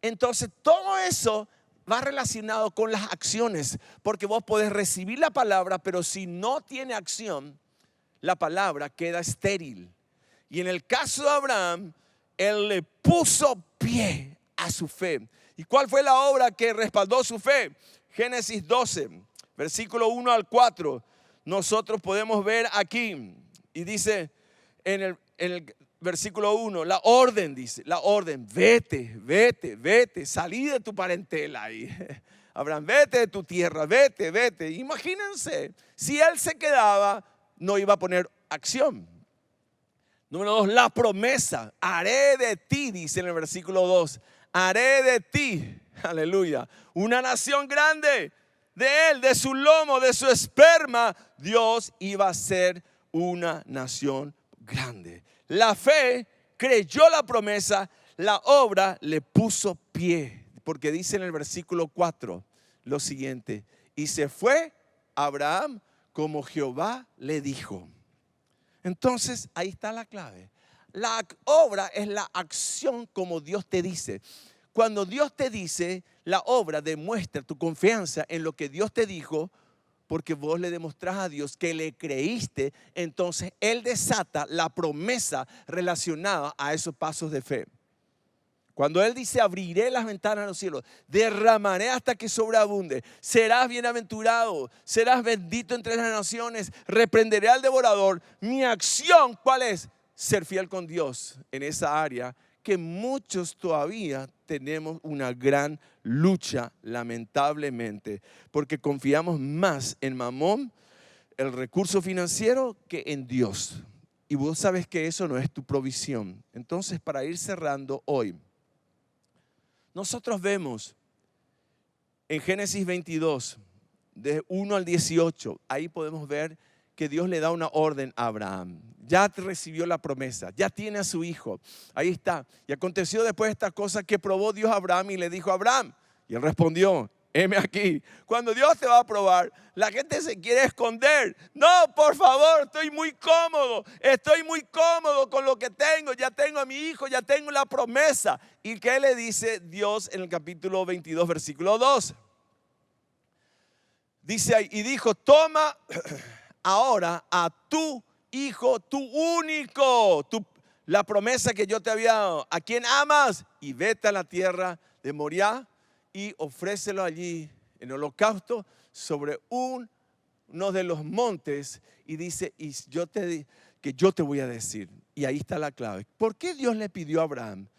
Entonces todo eso va relacionado con las acciones. Porque vos podés recibir la palabra, pero si no tiene acción, la palabra queda estéril. Y en el caso de Abraham, él le puso pie a su fe. ¿Y cuál fue la obra que respaldó su fe? Génesis 12, versículo 1 al 4. Nosotros podemos ver aquí, y dice en el versículo 1, la orden, dice, la orden, vete, salí de tu parentela ahí. Abraham, vete de tu tierra, vete. Imagínense, si él se quedaba, no iba a poner acción. Número 2, la promesa. Haré de ti, dice en el versículo 2. Haré de ti, aleluya, una nación grande. De él, de su lomo, de su esperma, Dios iba a ser una nación grande. La fe creyó la promesa, la obra le puso pie. Porque dice en el versículo 4 lo siguiente: y se fue Abraham como Jehová le dijo. Entonces, ahí está la clave. La obra es la acción como Dios te dice. Cuando Dios te dice, la obra demuestra tu confianza en lo que Dios te dijo, porque vos le demostrás a Dios que le creíste. Entonces, Él desata la promesa relacionada a esos pasos de fe. Cuando Él dice, abriré las ventanas de los cielos, derramaré hasta que sobreabunde, serás bienaventurado, serás bendito entre las naciones, reprenderé al devorador. Mi acción, ¿cuál es? Ser fiel con Dios en esa área que muchos todavía tenemos una gran lucha, lamentablemente, porque confiamos más en Mamón, el recurso financiero que en Dios. Y vos sabes que eso no es tu provisión. Entonces, para ir cerrando hoy, nosotros vemos en Génesis 22, de 1 al 18, ahí podemos ver que Dios le da una orden a Abraham. Ya recibió la promesa, ya tiene a su hijo. Ahí está. Y aconteció después de esta cosa que probó Dios a Abraham y le dijo a Abraham. Y él respondió, heme aquí. Cuando Dios te va a probar, la gente se quiere esconder. No, por favor, estoy muy cómodo con lo que tengo. Ya tengo a mi hijo, ya tengo la promesa. ¿Y qué le dice Dios en el capítulo 22, versículo 2? Dice ahí, y dijo, toma ahora a tu hijo, tu único, la promesa que yo te había dado, a quien amas, y vete a la tierra de Moriah y ofrécelo allí en holocausto sobre uno de los montes. Y dice, y yo te voy a decir. Y ahí está la clave. ¿Por qué Dios le pidió a Abraham?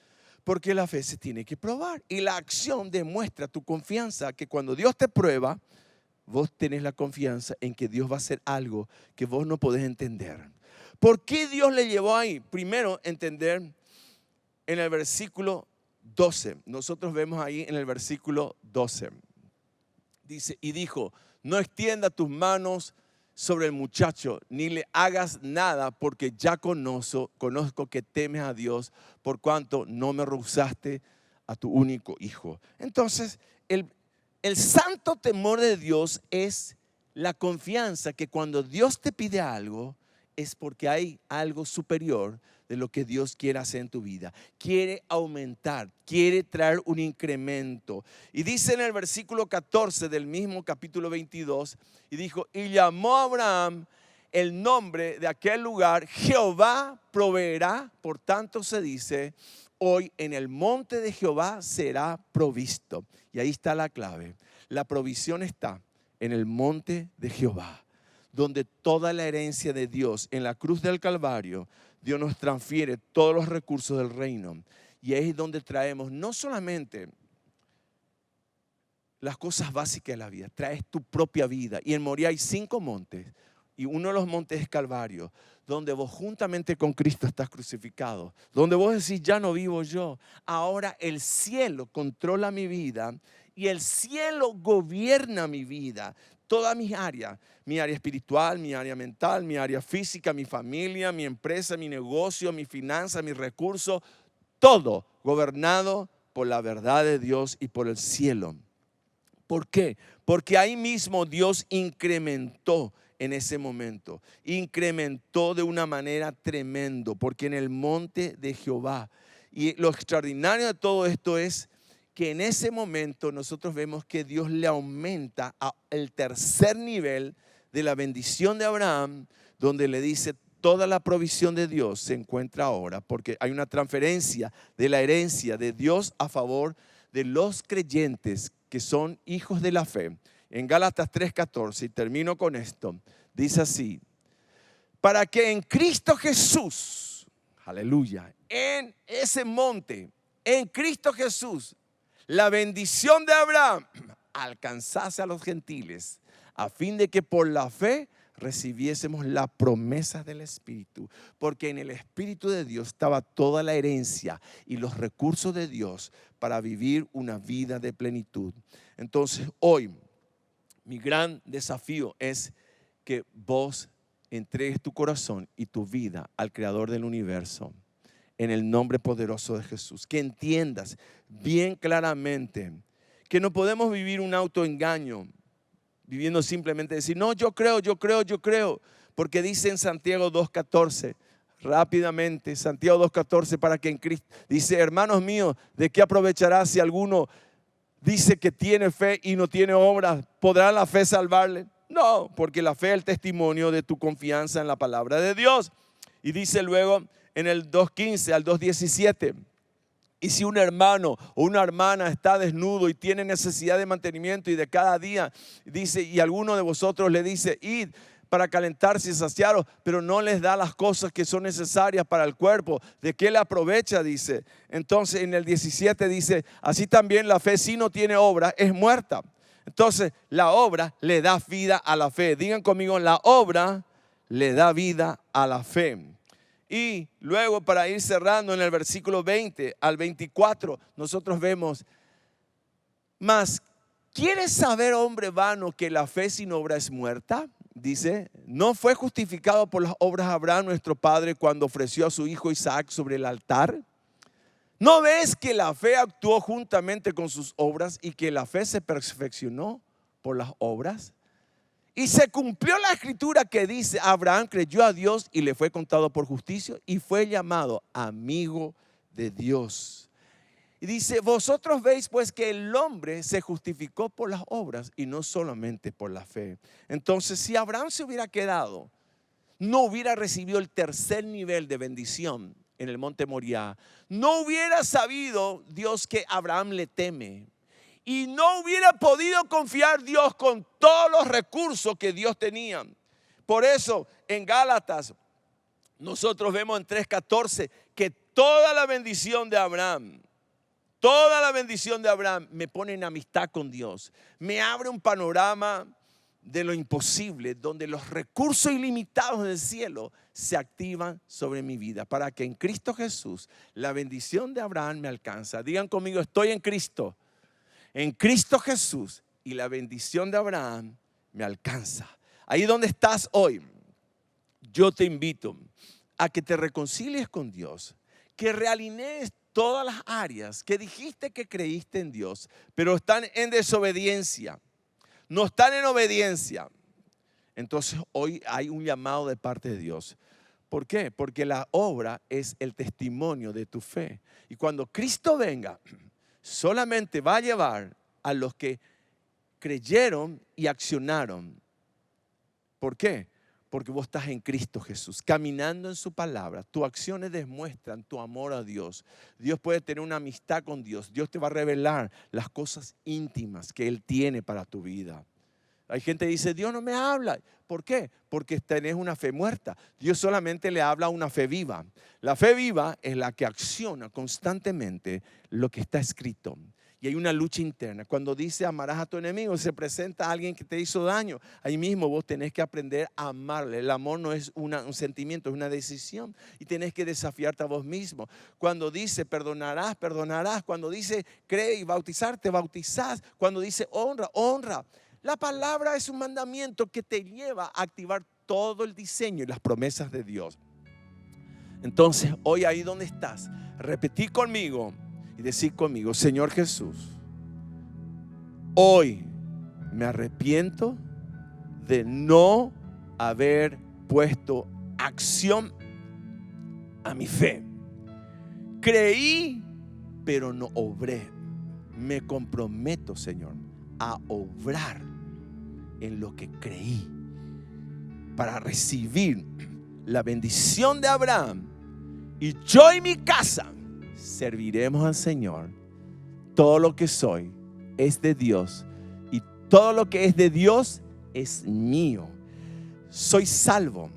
Porque la fe se tiene que probar. Y la acción demuestra tu confianza, que cuando Dios te prueba, vos tenés la confianza en que Dios va a hacer algo que vos no podés entender. ¿Por qué Dios le llevó ahí? Primero, entender en el versículo 12. Nosotros vemos ahí en el versículo 12. Dice, y dijo, no extienda tus manos sobre el muchacho, ni le hagas nada, porque ya conozco que temes a Dios, por cuanto no me rehusaste a tu único hijo. Entonces, el santo temor de Dios es la confianza que cuando Dios te pide algo, es porque hay algo superior de lo que Dios quiere hacer en tu vida. Quiere aumentar, quiere traer un incremento. Y dice en el versículo 14 del mismo capítulo 22, y dijo, y llamó a Abraham el nombre de aquel lugar, Jehová proveerá. Por tanto se dice, hoy en el monte de Jehová será provisto. Y ahí está la clave. La provisión está en el monte de Jehová, donde toda la herencia de Dios en la cruz del Calvario, Dios nos transfiere todos los recursos del reino. Y ahí es donde traemos no solamente las cosas básicas de la vida, traes tu propia vida. Y en Moriah hay 5 montes, y uno de los montes es Calvario, donde vos juntamente con Cristo estás crucificado, donde vos decís, ya no vivo yo, ahora el cielo controla mi vida y el cielo gobierna mi vida. Todas mis áreas, mi área espiritual, mi área mental, mi área física, mi familia, mi empresa, mi negocio, mi finanza, mis recursos, todo gobernado por la verdad de Dios y por el cielo. ¿Por qué? Porque ahí mismo Dios incrementó en ese momento, incrementó de una manera tremenda, porque en el monte de Jehová, y lo extraordinario de todo esto es que en ese momento nosotros vemos que Dios le aumenta al tercer nivel de la bendición de Abraham, donde le dice toda la provisión de Dios se encuentra ahora, porque hay una transferencia de la herencia de Dios a favor de los creyentes que son hijos de la fe. En Gálatas 3:14, y termino con esto, dice así, para que en Cristo Jesús, aleluya, en ese monte, en Cristo Jesús, la bendición de Abraham alcanzase a los gentiles, a fin de que por la fe recibiésemos la promesa del Espíritu, porque en el Espíritu de Dios estaba toda la herencia y los recursos de Dios para vivir una vida de plenitud. Entonces hoy mi gran desafío es que vos entregues tu corazón y tu vida al Creador del universo en el nombre poderoso de Jesús. Que entiendas bien claramente que no podemos vivir un autoengaño viviendo simplemente decir, no, yo creo, porque dice en Santiago 2:14, rápidamente, Santiago 2:14, para que en Cristo, dice, hermanos míos, ¿de qué aprovechará si alguno dice que tiene fe y no tiene obras? ¿Podrá la fe salvarle? No, porque la fe es el testimonio de tu confianza en la palabra de Dios. Y dice luego en el 2:15 al 2:17, y si un hermano o una hermana está desnudo y tiene necesidad de mantenimiento y de cada día, dice, y alguno de vosotros le dice, id para calentarse y saciaros, pero no les da las cosas que son necesarias para el cuerpo, ¿de qué le aprovecha? Dice. Entonces en el 17 dice, así también la fe si no tiene obra es muerta. Entonces, la obra le da vida a la fe. Digan conmigo, la obra le da vida a la fe. Y luego, para ir cerrando, en el versículo 20 al 24, nosotros vemos, mas, ¿quieres saber, hombre vano, que la fe sin obra es muerta? Dice, ¿no fue justificado por las obras Abraham, nuestro padre, cuando ofreció a su hijo Isaac sobre el altar? ¿No ves que la fe actuó juntamente con sus obras y que la fe se perfeccionó por las obras? Y se cumplió la escritura que dice, Abraham creyó a Dios y le fue contado por justicia y fue llamado amigo de Dios. Y dice, vosotros veis pues que el hombre se justificó por las obras y no solamente por la fe. Entonces, si Abraham se hubiera quedado, no hubiera recibido el tercer nivel de bendición en el monte Moriah. No hubiera sabido Dios que Abraham le teme. Y no hubiera podido confiar Dios con todos los recursos que Dios tenía. Por eso en Gálatas nosotros vemos en 3:14 que toda la bendición de Abraham me pone en amistad con Dios. Me abre un panorama de lo imposible, donde los recursos ilimitados del cielo se activan sobre mi vida, para que en Cristo Jesús la bendición de Abraham me alcanza. Digan conmigo, estoy en Cristo Jesús, y la bendición de Abraham me alcanza. Ahí donde estás hoy, yo te invito a que te reconcilies con Dios, que realinees todas las áreas que dijiste que creíste en Dios, pero están en desobediencia, no están en obediencia. Entonces hoy hay un llamado de parte de Dios. ¿Por qué? Porque la obra es el testimonio de tu fe. Y cuando Cristo venga, solamente va a llevar a los que creyeron y accionaron. ¿Por qué? Porque vos estás en Cristo Jesús, caminando en su palabra. Tus acciones demuestran tu amor a Dios. Dios puede tener una amistad con Dios. Dios te va a revelar las cosas íntimas que Él tiene para tu vida. Hay gente que dice, Dios no me habla. ¿Por qué? Porque tenés una fe muerta. Dios solamente le habla a una fe viva. La fe viva es la que acciona constantemente lo que está escrito. Y hay una lucha interna. Cuando dice amarás a tu enemigo, se presenta alguien que te hizo daño. Ahí mismo vos tenés que aprender a amarle. El amor no es un sentimiento, es una decisión. Y tenés que desafiarte a vos mismo. Cuando dice perdonarás, perdonarás. Cuando dice cree y bautizar, te bautizás. Cuando dice honra, honra. La palabra es un mandamiento que te lleva a activar todo el diseño y las promesas de Dios. Entonces, hoy ahí donde estás, repetí conmigo y decí conmigo, Señor Jesús, hoy me arrepiento de no haber puesto acción a mi fe. Creí, pero no obré. Me comprometo, Señor, a obrar en lo que creí para recibir la bendición de Abraham, y yo y mi casa serviremos al Señor. Todo lo que soy es de Dios y todo lo que es de Dios es mío. Soy salvo,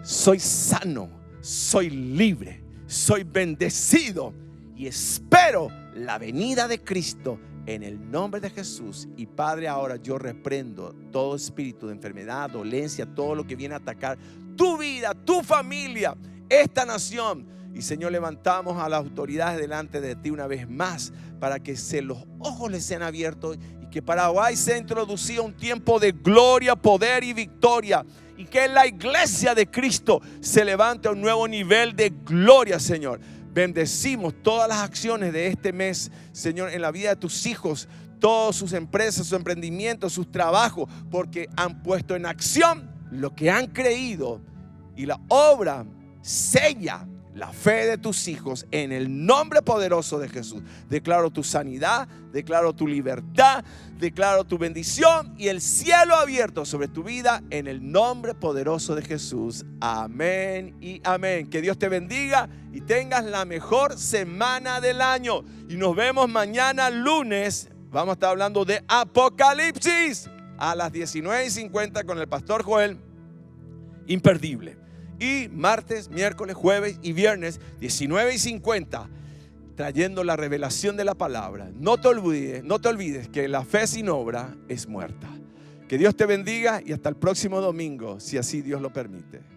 soy sano, soy libre, soy bendecido y espero la venida de Cristo en el nombre de Jesús. Y Padre, ahora yo reprendo todo espíritu de enfermedad, dolencia, todo lo que viene a atacar tu vida, tu familia, esta nación. Y Señor, levantamos a las autoridades delante de ti una vez más para que los ojos les sean abiertos y que Paraguay sea introducido un tiempo de gloria, poder y victoria. Y que la iglesia de Cristo se levante a un nuevo nivel de gloria, Señor. Bendecimos todas las acciones de este mes, Señor, en la vida de tus hijos, todas sus empresas, sus emprendimientos, sus trabajos, porque han puesto en acción lo que han creído, y la obra sella la fe de tus hijos en el nombre poderoso de Jesús. Declaro tu sanidad, declaro tu libertad, declaro tu bendición y el cielo abierto sobre tu vida en el nombre poderoso de Jesús. Amén y amén. Que Dios te bendiga y tengas la mejor semana del año. Y nos vemos mañana lunes. Vamos a estar hablando de Apocalipsis a las 19:50 con el pastor Joel. Imperdible. Y martes, miércoles, jueves y viernes 19:50 trayendo la revelación de la palabra. No te olvides que la fe sin obra es muerta. Que Dios te bendiga y hasta el próximo domingo, si así Dios lo permite.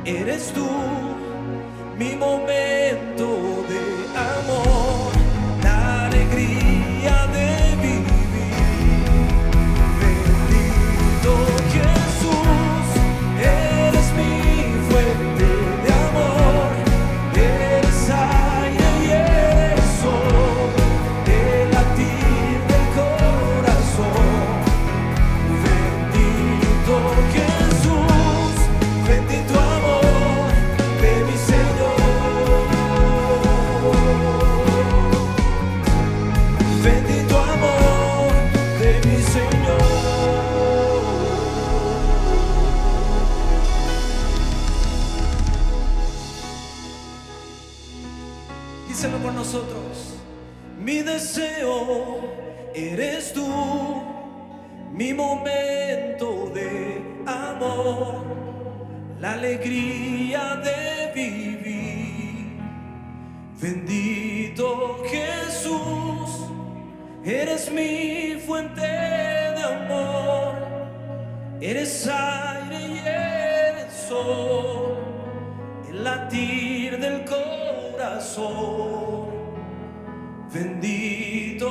eres tú, mi momento de amor, la alegría de vivir. Bendito Jesús, eres mi fuente de amor, eres aire y eres sol, el latir del corazón. Bendito Jesús, bendito amor de mi Señor. Bendito amor de mi Señor. Díselo por nosotros. Mi deseo eres tú, mi momento de amor, la alegría de vivir. Bendito Jesús, eres mi fuente de amor, eres aire y eres sol, el latir del corazón. Bendito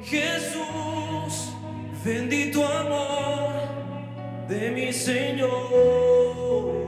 Jesús, bendito amor de mi Señor.